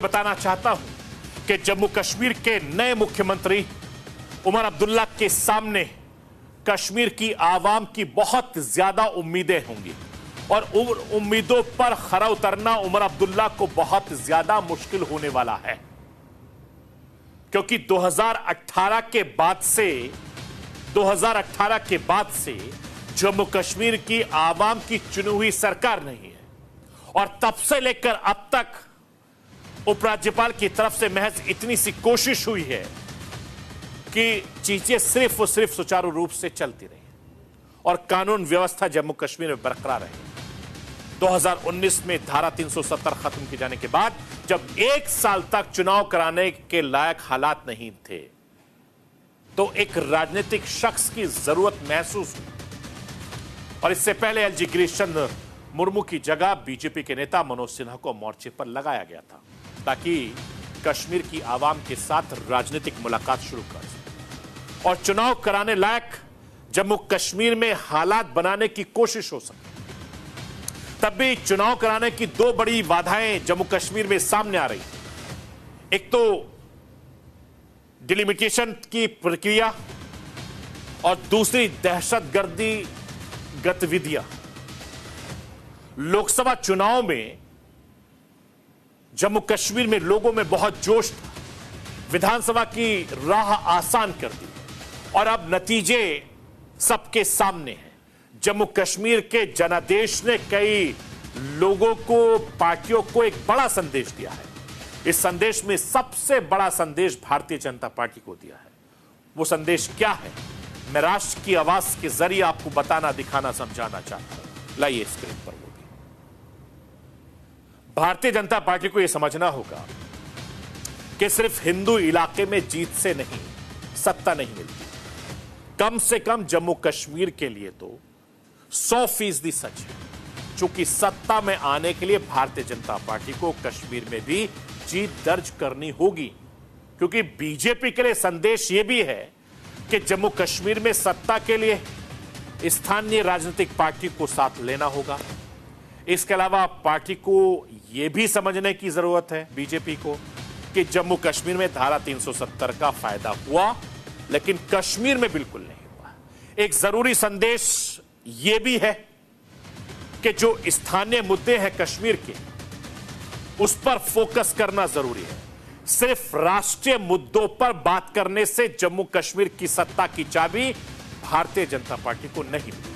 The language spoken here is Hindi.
बताना चाहता हूं कि जम्मू कश्मीर के नए मुख्यमंत्री उमर अब्दुल्ला के सामने कश्मीर की आवाम की बहुत ज्यादा उम्मीदें होंगी और उम्मीदों पर खरा उतरना उमर अब्दुल्ला को बहुत ज्यादा मुश्किल होने वाला है, क्योंकि 2018 के बाद से जम्मू कश्मीर की आवाम की चुनी हुई सरकार नहीं है और तब से लेकर अब तक उपराज्यपाल की तरफ से महज इतनी सी कोशिश हुई है कि चीजें सिर्फ और सिर्फ सुचारू रूप से चलती रही और कानून व्यवस्था जम्मू कश्मीर में बरकरार रही। 2019 में धारा 370 खत्म किए जाने के बाद जब 1 साल तक चुनाव कराने के लायक हालात नहीं थे, तो एक राजनीतिक शख्स की जरूरत महसूस हुई और इससे पहले एलजी गिरीश चंद्र मुर्मू की जगह बीजेपी के नेता मनोज सिन्हा को मोर्चे पर लगाया गया था ताकि कश्मीर की आवाम के साथ राजनीतिक मुलाकात शुरू कर सके और चुनाव कराने लायक जम्मू कश्मीर में हालात बनाने की कोशिश हो सके। तब भी चुनाव कराने की 2 बड़ी बाधाएं जम्मू कश्मीर में सामने आ रही। एक तो डिलिमिटेशन की प्रक्रिया और दूसरी दहशतगर्दी गतिविधियां। लोकसभा चुनाव में जम्मू कश्मीर में लोगों में बहुत जोश था, विधानसभा की राह आसान कर दी और अब नतीजे सबके सामने हैं। जम्मू कश्मीर के जनादेश ने कई लोगों को, पार्टियों को एक बड़ा संदेश दिया है। इस संदेश में सबसे बड़ा संदेश भारतीय जनता पार्टी को दिया है। वो संदेश क्या है, मैं राष्ट्र की आवाज के जरिए आपको बताना, दिखाना, समझाना चाहता हूं। लाइए स्क्रीन पर वो भी। भारतीय जनता पार्टी को यह समझना होगा कि सिर्फ हिंदू इलाके में जीत से नहीं सत्ता नहीं मिलती। कम से कम जम्मू कश्मीर के लिए तो 100% सच है, चूंकि सत्ता में आने के लिए भारतीय जनता पार्टी को कश्मीर में भी जीत दर्ज करनी होगी, क्योंकि बीजेपी के लिए संदेश यह भी है कि जम्मू कश्मीर में सत्ता के लिए स्थानीय राजनीतिक पार्टी को साथ लेना होगा। इसके अलावा पार्टी को यह भी समझने की जरूरत है, बीजेपी को, कि जम्मू कश्मीर में धारा 370 का फायदा हुआ लेकिन कश्मीर में बिल्कुल नहीं हुआ। एक जरूरी संदेश यह भी है कि जो स्थानीय मुद्दे हैं कश्मीर के, उस पर फोकस करना जरूरी है। सिर्फ राष्ट्रीय मुद्दों पर बात करने से जम्मू कश्मीर की सत्ता की चाबी भारतीय जनता पार्टी को नहीं मिली।